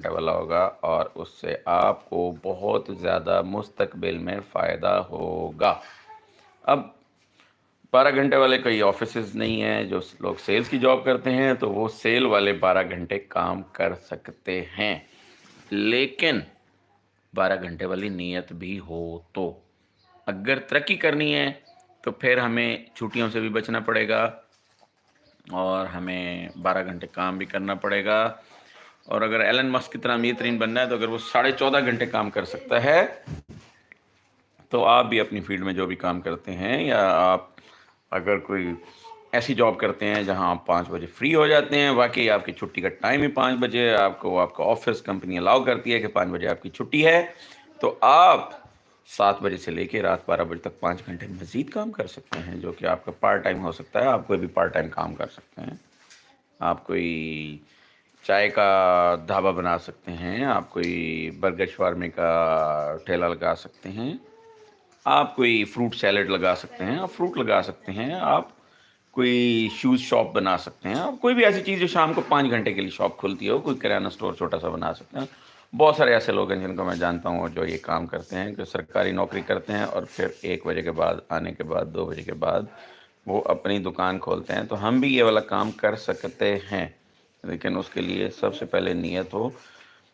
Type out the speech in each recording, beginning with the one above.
वाला होगा और उससे आपको बहुत ज़्यादा मुस्तकबिल में फ़ायदा होगा। अब 12 घंटे वाले कई ऑफिसेज़ नहीं हैं, जो लोग सेल्स की जॉब करते हैं तो वो सेल वाले 12 घंटे काम कर सकते हैं। लेकिन 12 घंटे वाली नीयत भी हो तो। अगर तरक्की करनी है तो फिर हमें छुट्टियों से भी बचना पड़ेगा और हमें 12 घंटे काम भी करना पड़ेगा। और अगर एलन मस्क की तरह अमीर तरीन बनना है तो अगर वो 14.5 घंटे काम कर सकता है तो आप भी अपनी फील्ड में जो भी काम करते हैं, या आप अगर कोई ऐसी जॉब करते हैं जहां आप 5 बजे फ्री हो जाते हैं, वाकई आपकी छुट्टी का टाइम ही 5 बजे, आपको आपका ऑफिस कंपनी अलाउ करती है कि 5 बजे आपकी छुट्टी है, तो आप 7 बजे से लेके रात 12 बजे तक 5 घंटे मज़ीद काम कर सकते हैं, जो कि आपका पार्ट टाइम हो सकता है। आप कोई भी पार्ट टाइम काम कर सकते हैं। आप कोई चाय का ढाबा बना सकते हैं, आप कोई बर्गर शवारमे का ठेला लगा सकते हैं, आप कोई फ्रूट सैलेड लगा सकते हैं, आप फ्रूट लगा सकते हैं, आप कोई शूज़ शॉप बना सकते हैं, आप कोई भी ऐसी चीज़ जो शाम को 5 घंटे के लिए शॉप खुलती हो, कोई किराना स्टोर छोटा-सा बना सकते हैं। बहुत सारे ऐसे लोग हैं जिनको मैं जानता हूँ जो ये काम करते हैं, कि सरकारी नौकरी करते हैं और फिर 1 बजे के बाद आने के बाद, 2 बजे के बाद वो अपनी दुकान खोलते हैं। तो हम भी ये वाला काम कर सकते हैं, लेकिन उसके लिए सबसे पहले नियत हो।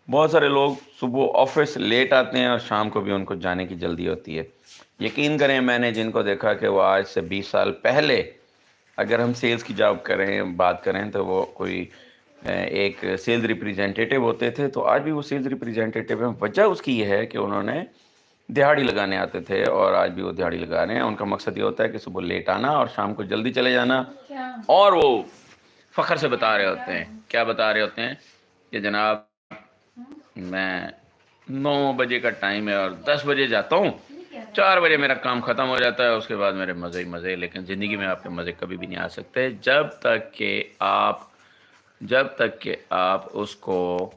बहुत सारे लोग सुबह ऑफिस लेट आते हैं और शाम को भी उनको जाने की जल्दी होती है। यकीन करें, मैंने जिनको देखा कि वो आज से 20 साल पहले, अगर हम सेल्स की जॉब करें बात करें तो वो कोई एक सेल्स रिप्रेजेंटेटिव होते थे, तो आज भी वो सेल्स रिप्रेजेंटेटिव हैं। वजह उसकी ये है कि उन्होंने दिहाड़ी लगाने आते थे और आज भी वो दिहाड़ी लगा रहे हैं। उनका मकसद ये होता है कि सुबह लेट आना और शाम को जल्दी चले जाना। और वो फ़ख्र से बता रहे होते हैं, क्या बता रहे होते हैं कि जनाब, मैं 9 बजे का टाइम है और 10 बजे जाता हूँ, 4 बजे मेरा काम ख़त्म हो जाता है, उसके बाद मेरे मज़े ही मज़े। लेकिन ज़िंदगी में आपके मज़े कभी भी नहीं आ सकते जब तक कि आप उसको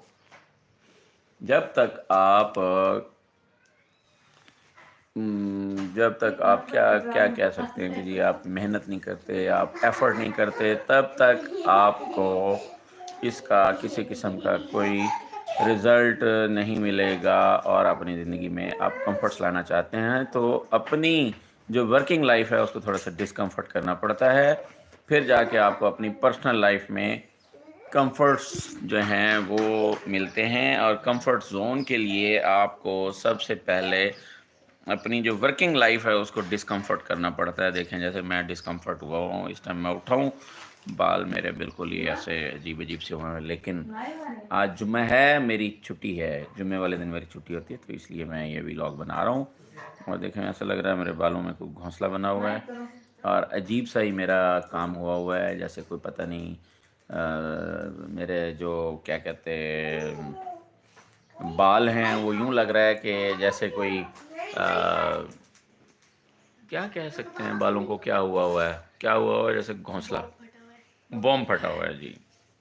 जब तक आप क्या क्या कह सकते हैं कि जी आप मेहनत नहीं करते, आप एफ़र्ट नहीं करते, तब तक आपको इसका किसी किस्म का कोई रिज़ल्ट नहीं मिलेगा। और अपनी ज़िंदगी में आप कंफर्ट्स लाना चाहते हैं तो अपनी जो वर्किंग लाइफ है उसको थोड़ा सा डिस्कम्फर्ट करना पड़ता है, फिर जाके आपको अपनी पर्सनल लाइफ में कंफर्ट्स जो हैं वो मिलते हैं। और कंफर्ट जोन के लिए आपको सबसे पहले अपनी जो वर्किंग लाइफ है उसको डिस्कम्फर्ट करना पड़ता है। देखें, जैसे मैं डिस्कम्फर्ट हुआ हूँ, इस टाइम मैं उठा हूँ, बाल मेरे बिल्कुल ही ऐसे अजीब अजीब से हुए हैं, लेकिन आज जुम्मा है, मेरी छुट्टी है, जुम्मे वाले दिन मेरी छुट्टी होती है, तो इसलिए मैं ये व्लॉग बना रहा हूँ। और देखें, ऐसा लग रहा है मेरे बालों में कोई घोंसला बना हुआ है और अजीब सा ही मेरा काम हुआ है, जैसे कोई पता नहीं मेरे जो क्या कहते हैं बाल हैं, वो यूं लग रहा है कि जैसे कोई क्या कह सकते हैं, बालों को क्या हुआ हुआ है, जैसे घोंसला, बॉम्ब फटा हुआ है जी,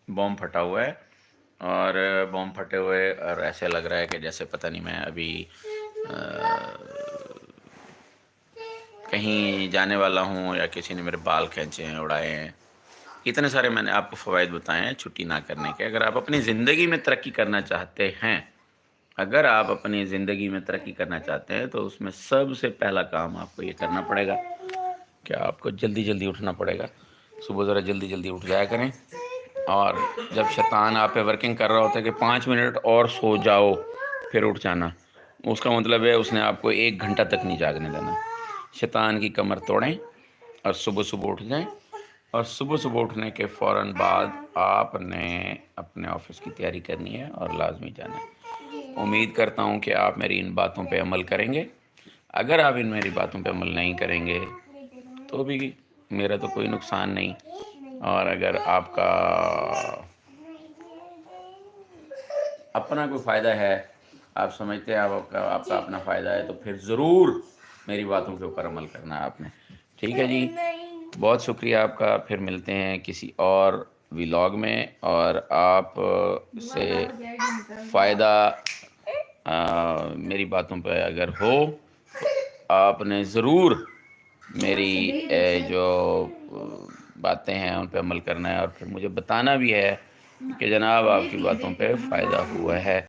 बॉम्ब फटा हुआ है। और बॉम्ब फटे हुए और ऐसे लग रहा है कि जैसे पता नहीं मैं अभी कहीं जाने वाला हूँ या किसी ने मेरे बाल खींचे हैं, उड़ाए हैं। इतने सारे मैंने आपको फ़वाइद बताए हैं छुट्टी ना करने के। अगर आप अपनी ज़िंदगी में तरक्की करना चाहते हैं, अगर आप अपनी ज़िंदगी में तरक्की करना चाहते हैं तो उसमें सबसे पहला काम आपको ये करना पड़ेगा कि आपको जल्दी जल्दी उठना पड़ेगा। सुबह ज़रा जल्दी जल्दी उठ जाया करें। और जब शैतान आप पे वर्किंग कर रहा होता है कि 5 मिनट और सो जाओ फिर उठ जाना, उसका मतलब है उसने आपको 1 घंटा तक नहीं जागने देना। शैतान की कमर तोड़ें और सुबह सुबह उठ जाएं। और सुबह सुबह उठने के फ़ौरन बाद आपने अपने ऑफिस की तैयारी करनी है और लाजमी जाना है। उम्मीद करता हूँ कि आप मेरी इन बातों पे अमल करेंगे। अगर आप इन मेरी बातों पे अमल नहीं करेंगे तो भी मेरा तो कोई नुकसान नहीं, और अगर आपका अपना कोई फ़ायदा है, आप समझते हैं आपका आपका अपना फ़ायदा है, तो फिर ज़रूर मेरी बातों के ऊपर अमल करना है आपने। ठीक है जी, बहुत शुक्रिया आपका। फिर मिलते हैं किसी और व्लॉग में, और आप से फ़ायदा मेरी बातों पर अगर हो तो आपने ज़रूर मेरी जो बातें हैं उन पे अमल करना है, और फिर मुझे बताना भी है کہ جناب آپ کی باتوں پہ فائدہ ہوا ہے۔